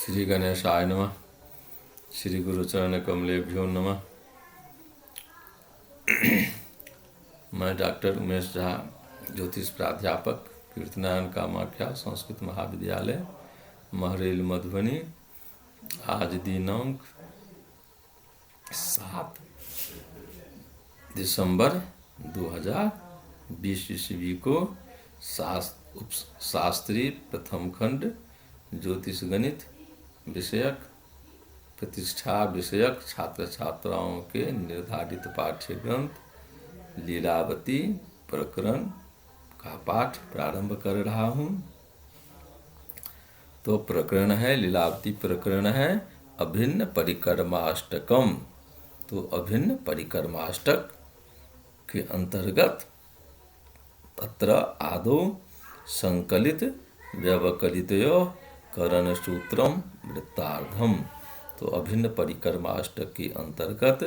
श्री गणेशाय नमः। श्री गुरुचरण कमलेभ्यो नमः। मैं डॉक्टर उमेश झा, ज्योतिष प्राध्यापक, कीर्तनारायण कामाख्या संस्कृत महाविद्यालय, महरेल, मधुबनी। आज दिनांक 7 दिसंबर 2020 ईस्वी को शास्त्री प्रथम खंड ज्योतिष गणित विषयक प्रतिष्ठा विषयक छात्र छात्राओं के निर्धारित पाठ्यग्रंथ लीलावती प्रकरण का पाठ प्रारंभ कर रहा हूँ। तो प्रकरण है, लीलावती प्रकरण है अभिन्न परिकर्माष्टकम। तो अभिन्न परिकर्माष्टक के अंतर्गत तत्र आदौ संकलित व्यवकलितयो करण सूत्रम वृत्तार्धम। तो अभिन्न परिकर्माष्टक के अंतर्गत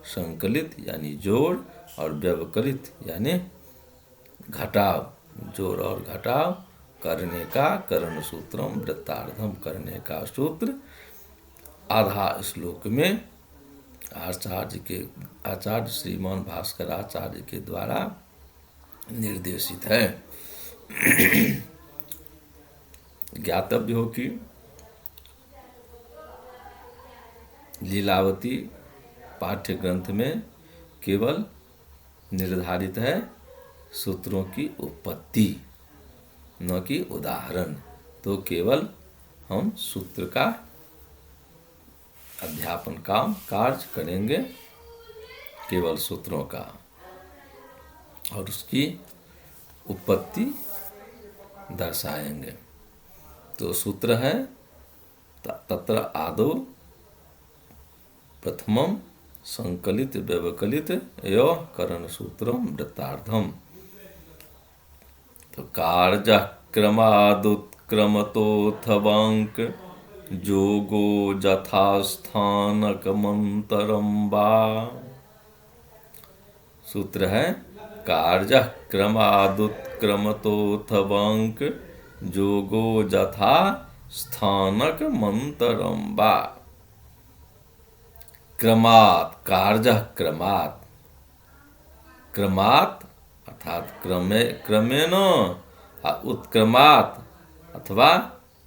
संकलित यानी जोड़ और व्यवकलित यानी घटाव, जोड़ और घटाव करने का करण सूत्रम वृत्तार्धम करने का सूत्र आधा श्लोक में आचार्य श्रीमान भास्कराचार्य के द्वारा निर्देशित है। ज्ञातव्य हो कि लीलावती पाठ्य ग्रंथ में केवल निर्धारित है सूत्रों की उत्पत्ति, न कि उदाहरण। तो केवल हम सूत्र का अध्यापन काम कार्य करेंगे, केवल सूत्रों का, और उसकी उत्पत्ति दर्शाएंगे। तो सूत्र है तत्र आदौ प्रथमम संकलित व्यवकलित यो करण सूत्रम वृत्तार्धम। तो कार्य क्रमादुत्क्रमतोऽथवांक जोगो यथास्थानकमंतरम वा। सूत्र है कार्य क्रमादुत्क्रमतोऽथवांक जोगो यथा स्थानक मंतरम वा। क्रमात्, कार्य क्रमात्, क्रमात् अर्थात क्रमेण, उत्क्रमात् अथवा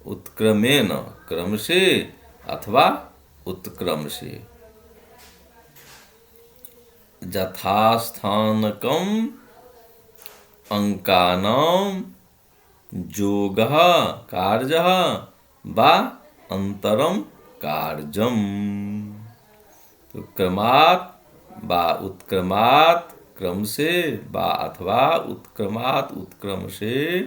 उत्क्रमेण, क्रम से अथवा उत्क्रम से, यथास्थानकम अंकानां जोगः कार्यः वा अंतरम कार्यम। तो क्रमात् वा उत्क्रमात्, क्रम से वा अथवा उत्क्रमात् उत्क्रम से,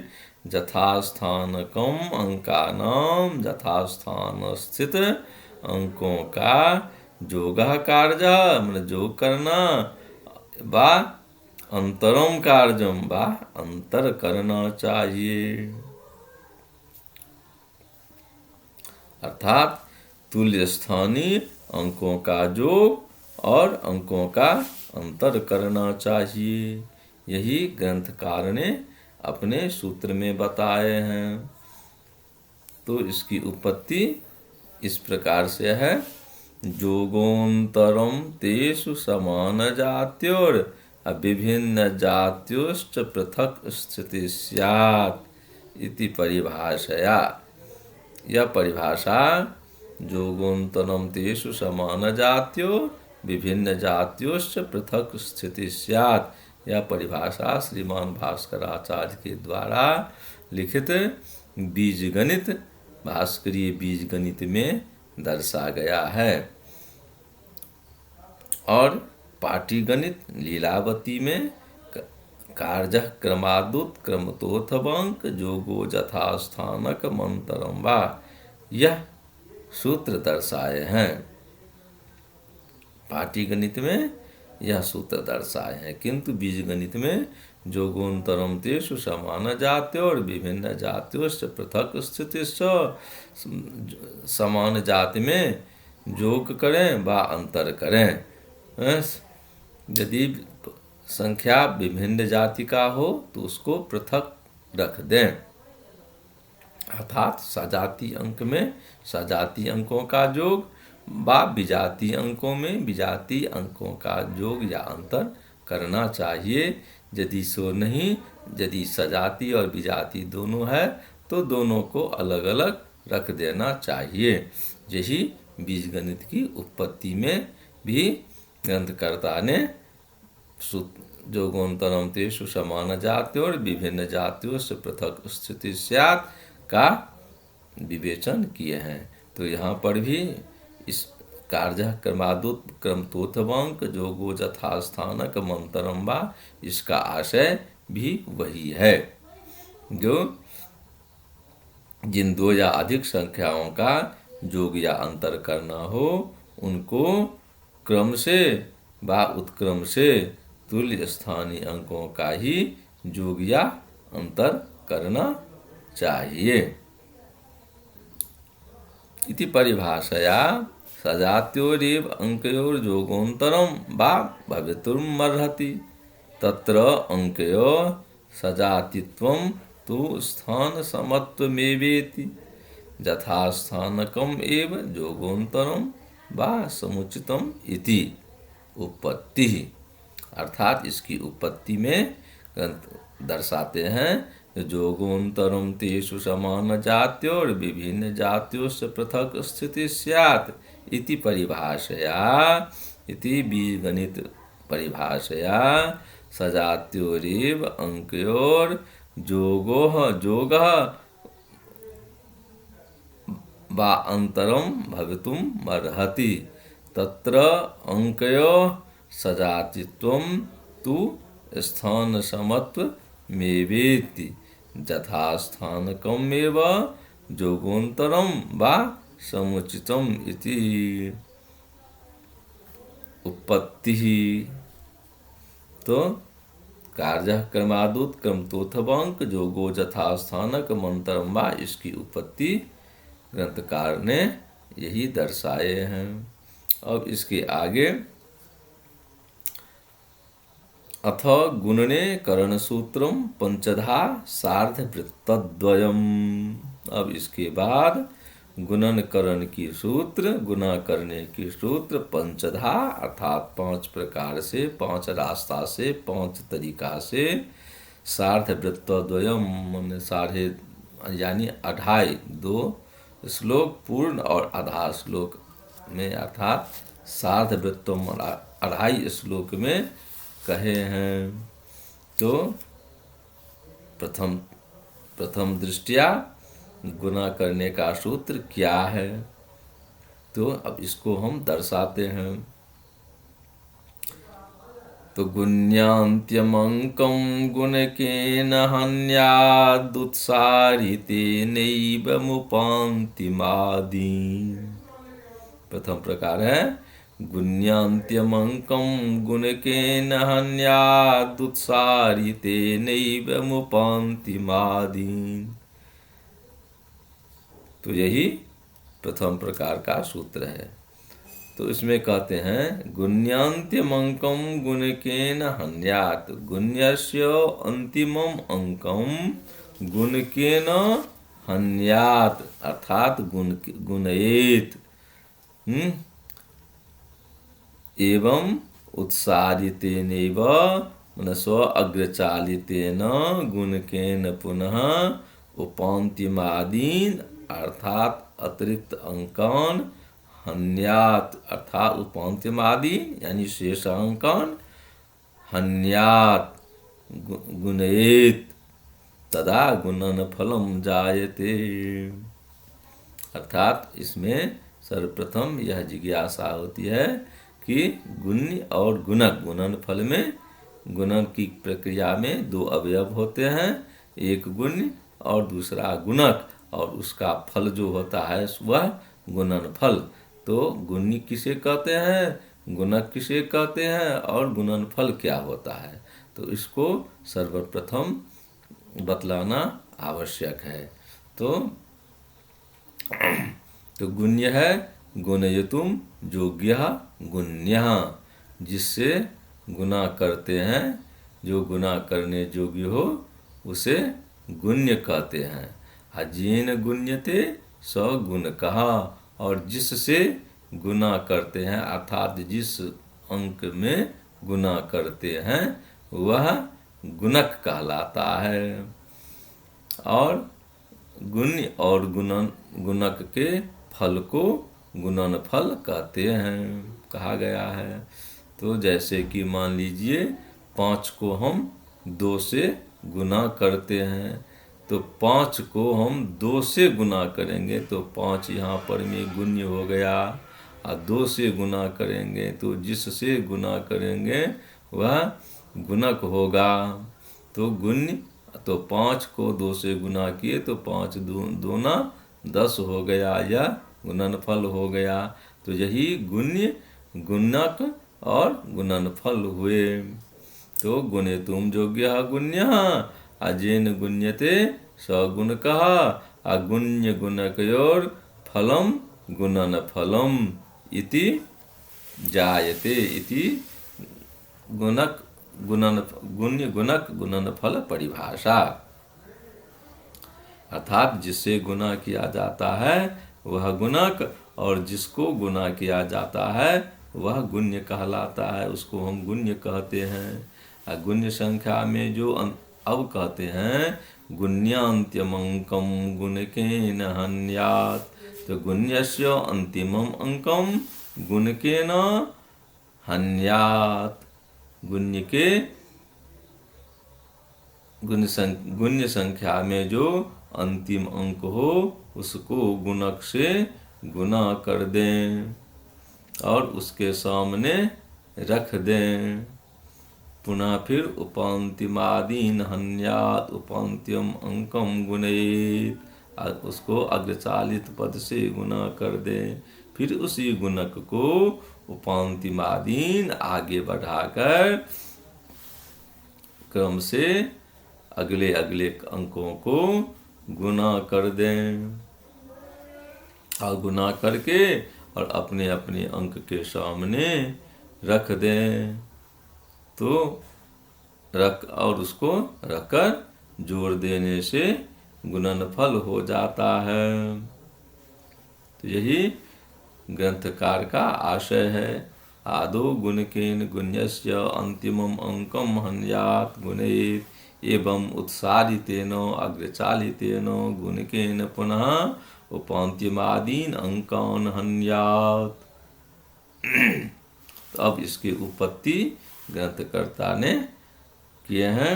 यथास्थानकम अंकानां यथास्थान स्थित अंकों का जोगः कार्य मतलब जोग करना, वा अंतरम कार्यम वा अंतर करना चाहिए। अर्थात तुल्य स्थानीय अंकों का जोग और अंकों का अंतर करना चाहिए। यही ग्रंथकार ने अपने सूत्र में बताए हैं। तो इसकी उत्पत्ति इस प्रकार से है, जोगोन्तरम तेषु समान जात्योर विभिन्न जात्योश्च पृथक स्थिति स्यात् इति परिभाषया। यह परिभाषा जोगोन्तरम तेषु समान जात्यो विभिन्न जात्योश्च पृथक स्थिति स्यात्, यह परिभाषा श्रीमान भास्कराचार्य के द्वारा लिखित बीजगणित, भास्करीय बीजगणित में दर्शा गया है। और पाटीगणित लीलावती में कार्य क्रमादुत्क्रमतोऽथवांक जोगो यथास्थानक मंतरम वा, यह सूत्र दर्शाए हैं। पाटीगणित में यह सूत्र दर्शाए हैं, किंतु बीजगणित में जोगोन्तरम तेषु समान जात्योर विभिन्न जात्योश्च पृथक स्थितिश्च, समान जाति में जोग करें व अंतर करें। यदि संख्या विभिन्न जाति का हो तो उसको पृथक रख दें। अर्थात सजातीय अंक में सजातीय अंकों का योग व विजातीय अंकों में विजातीय अंकों का योग या अंतर करना चाहिए। यदि सो नहीं, यदि सजातीय और विजातीय दोनों है तो दोनों को अलग अलग रख देना चाहिए। यही बीजगणित की उत्पत्ति में भी ग्रंथकर्ता ने जोगोन्तरम तेषु समान जात्योर विभिन्न जातियों से पृथक स्थिति स्यात् का विवेचन किए हैं। तो यहाँ पर भी इस कार्य क्रमादुत क्रमतोथवंक जोगो यथास्थानक मंतरम वा, इसका आशय भी वही है। जो जिन दो या अधिक संख्याओं का योग या अंतर करना हो उनको क्रम से व उत्क्रम से तुल्य स्थानीय अंकों का ही योग या अंतर करना चाहिए। इति परिभाषया सजात्योरेव अंकयोर योगोन्तरं वा भवितुमर्हति। तत्र अंकयो सजातित्वं तु स्थान समत्वमेवेति यथास्थानकम् एव योगोन्तरं वा समुचितम इति उत्पत्ति। अर्थात इसकी उत्पत्ति में दर्शाते हैं जोगोन्तरम तेषु समान जात्योर विभिन्न जात्यों से पृथक स्थिति स्यात् इति परिभाषया, इति बीजगणित परिभाषया सजात्योरेव अंकयोर योगः वा अंतरम भवितुमर्हति। तत्र अंकयोः सजातित्वं तु स्थान समत्वमेवेति यथास्थानकमेव योगोन्तरं वा समुचितम इति उत्पत्ति। तो कार्य क्रमादुत क्रमतोथवंक जोगो यथास्थानक मंतरम वा, इसकी उत्पत्ति ग्रंथकार ने यही दर्शाए हैं। अब इसके आगे अथ गुणने करणसूत्रम पंचधा सार्धवृत्तद्वयम्। अब इसके बाद गुणन करण की सूत्र, गुणा करने की सूत्र पंचधा अर्थात 5 प्रकार से, 5 रास्ता से, 5 तरीका से, सार्धवृत्तद्वयम् साढ़े यानी 2.5 2 श्लोक पूर्ण और आधा श्लोक में अर्थात सार्धवृत्तम 2.5 श्लोक में कहे हैं। तो प्रथम दृष्टया गुणा करने का सूत्र क्या है, तो अब इसको हम दर्शाते हैं। तो गुण्यान्त्यमंकं गुणकेन हन्यादुत्सारितेनैव मुपान्तिमादीन्। प्रथम प्रकार है गुण्यान्त्यमंकं गुणकेन हन्यादुत्सारितेनैव मुपान्तिमादीन्। तो यही प्रथम प्रकार का सूत्र है। तो इसमें कहते हैं गुण्यान्त्यमंकं गुणकेन हन्यात्, गुण्यस्य अंतिमम अंकम गुणकेन हन्यात् अर्थात गुणयेत् एवं उत्सारितेनैव मनसो अग्रचालितेन गुणकेन पुनः उपान्तिमादीन् अर्थात अतिरिक्त अंकान हन्यात् अर्थात उपान्तिमादीन यानी शेषांकान हन्यात् गुणयेत् तदा गुणन फलम जायते। अर्थात इसमें सर्वप्रथम यह जिज्ञासा होती है कि गुण्य और गुणक, गुणन फल में गुणन की प्रक्रिया में 2 अवयव होते हैं, एक गुण्य और दूसरा गुणक, और उसका फल जो होता है वह गुणन फल। तो गुण्य किसे कहते हैं, गुणक किसे कहते हैं और गुणन फल क्या होता है, तो इसको सर्वप्रथम बतलाना आवश्यक है। तो गुण्य है गुणयतुम योग्यः गुण्यः, जिससे गुणा करते हैं, जो गुणा करने योग्य हो उसे गुण्य कहते हैं। अजेन गुण्यते स गुण कहा, और जिससे गुना करते हैं अर्थात जिस अंक में गुना करते हैं वह गुणक कहलाता है। और गुण्य और गुणक के फल को गुणन फल कहते हैं, कहा गया है। तो जैसे कि मान लीजिए 5 को हम 2 से गुना करते हैं, तो 5 को हम 2 से गुना करेंगे तो 5 यहाँ पर में गुण्य हो गया, और 2 से गुना करेंगे तो जिससे गुना करेंगे वह गुणक होगा। तो गुण्य, तो 5 को 2 से गुना किए तो 5 दूना 10 हो गया, यह गुणनफल हो गया। तो यही गुण्य, गुणक और गुणनफल हुए। तो गुणेतुम योग्यः गुण्यः अजेन गुण्यते स गुणकः अगुण्य गुणकयोर फलम गुणन फलम इति जायते। इति गुणक गुणन, गुण्य गुणक गुणन फल परिभाषा। अर्थात जिससे गुना किया जाता है वह गुणक, और जिसको गुना किया जाता है वह गुण्य कहलाता है, उसको हम गुण्य कहते हैं। गुण्य संख्या में जो अब कहते हैं गुण्यान्त्यमंकम गुणकेन हन्यात्, तो गुण्यस्य अंतिमम अंकम गुणकेन हन्यात्। गुण्य के गुण्य संख्या में जो अंतिम अंक हो उसको गुणक से गुना कर दें और उसके सामने रख दें। पुनः फिर उपांतिमादीन हन्यात् उपांत्यम अंकम गुणेत, उसको अग्रचालित पद से गुना कर दें। फिर उसी गुणक को उपांतिमादीन आगे बढ़ाकर क्रम से अगले अगले अंकों को गुना कर दें, और गुना करके और अपने अपने अंक के सामने रख दें। तो रख और उसको रखकर जोड़ देने से गुणनफल हो जाता है। तो यही ग्रंथकार का आशय है। आदौ गुणकेन गुण्यस्य अंतिमम अंकम हन्यात् गुणेत एवं उत्सादितेन अग्रचालितेन गुणकेन पुनः उपांत्यमादीन अंकान हन्यात्। तो अब इसकी उत्पत्ति ग्रंथकर्ता ने किए हैं।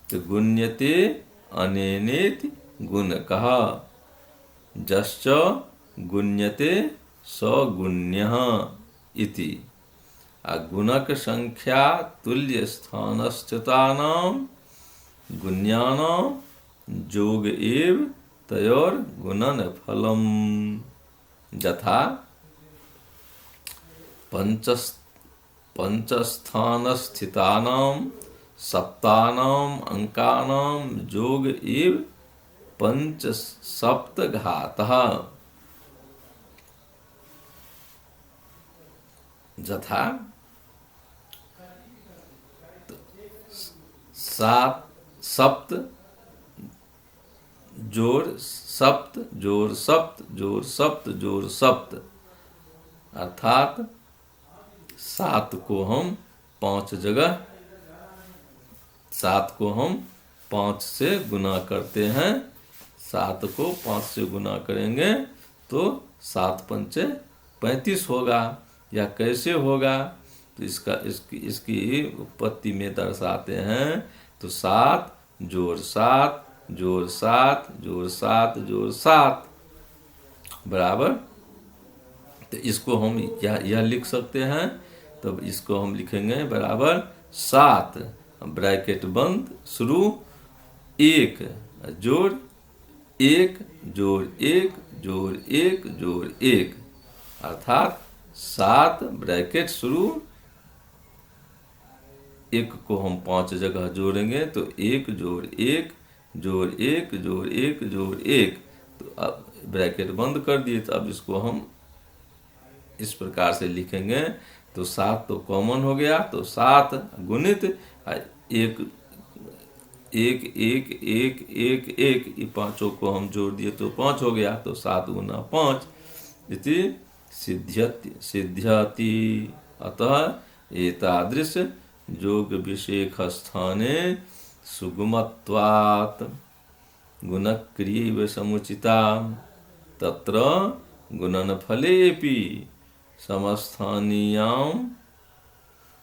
तो गुण्यते अनेनेति गुण कहा, जश्च गुण्यते स गुण्यः इति। गुणक संख्या तुल्य स्थानस्थितानां गुण्यानां जोग एव तयोर गुणन फलम। यथा पंचस्थानस्थितानां सप्तानां अंकानां जोग एव पंचसप्तघातः। यथा सप्त जोड़ सप्त जोड़ सप्त जोड़ सप्त जोड़ सप्त, अर्थात 7 को हम 5 जगह 7 को हम 5 से गुना करते हैं। 7 को 5 से गुना करेंगे तो 7 पंचे 35 होगा। यह कैसे होगा? तो इसकी उत्पत्ति में दर्शाते हैं। तो 7 जोड़ 7 जोड़ 7 जोड़ 7 जोड़ 7 बराबर। तो इसको हम यह लिख सकते हैं। तब इसको हम लिखेंगे बराबर 7 ब्रैकेट बंद शुरू 1 जोड़ 1 जोड़ 1 जोड़ 1 जोड़ 1, अर्थात 7 ब्रैकेट शुरू 1 को हम 5 जगह जोड़ेंगे तो 1 जोड़ 1 जोड़ 1 जोड़ 1 जोड़ 1। तो अब ब्रैकेट बंद कर दिए। तो अब इसको हम इस प्रकार से लिखेंगे। तो 7 तो कॉमन हो गया, तो 7 गुणित एक एक एक एक एक, ये पांचों को हम जोड़ दिए तो 5 हो गया, तो 7 गुना 5 इति सिद्ध्यति। अतः एतादृश योग विषेक स्थाने सुगमत्वात् गुणक्रियैव समुचिता तत्र गुणनफलेऽपि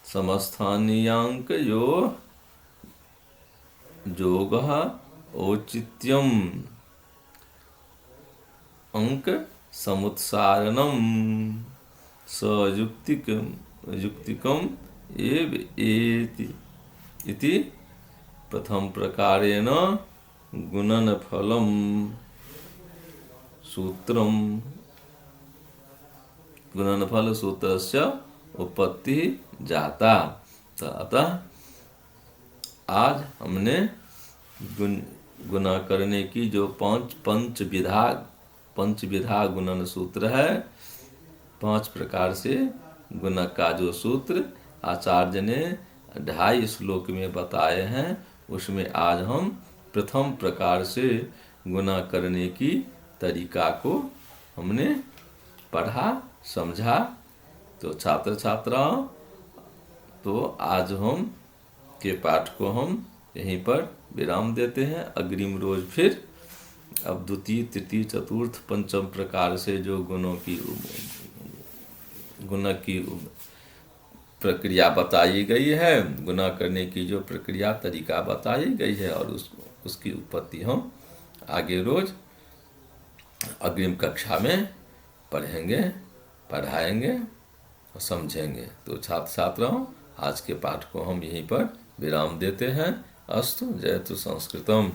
समस्थानीयांकयो योगः औचित्यम् अंक समुत्सारणम युक्तिकम एव इति प्रथम प्रकारेण गुणनफलम सूत्रम गुणनफल सूत्रस्य उत्पत्ति जाता। अतः आज हमने गुना करने की जो पंचविधा गुणन सूत्र है, 5 प्रकार से गुना का जो सूत्र आचार्य ने 2.5 श्लोक में बताए हैं, उसमें आज हम प्रथम प्रकार से गुना करने की तरीका को हमने पढ़ा समझा। तो छात्र छात्राओं, तो आज हम के पाठ को हम यहीं पर विराम देते हैं। अग्रिम रोज फिर अब द्वितीय तृतीय चतुर्थ पंचम प्रकार से जो गुण की प्रक्रिया बताई गई है, गुना करने की जो प्रक्रिया तरीका बताई गई है, और उसकी उत्पत्ति हम आगे रोज अग्रिम कक्षा में पढ़ेंगे, पढ़ाएंगे और समझेंगे। तो छात्र छात्राओं, आज के पाठ को हम यहीं पर विराम देते हैं। अस्तु। जयतु संस्कृतम।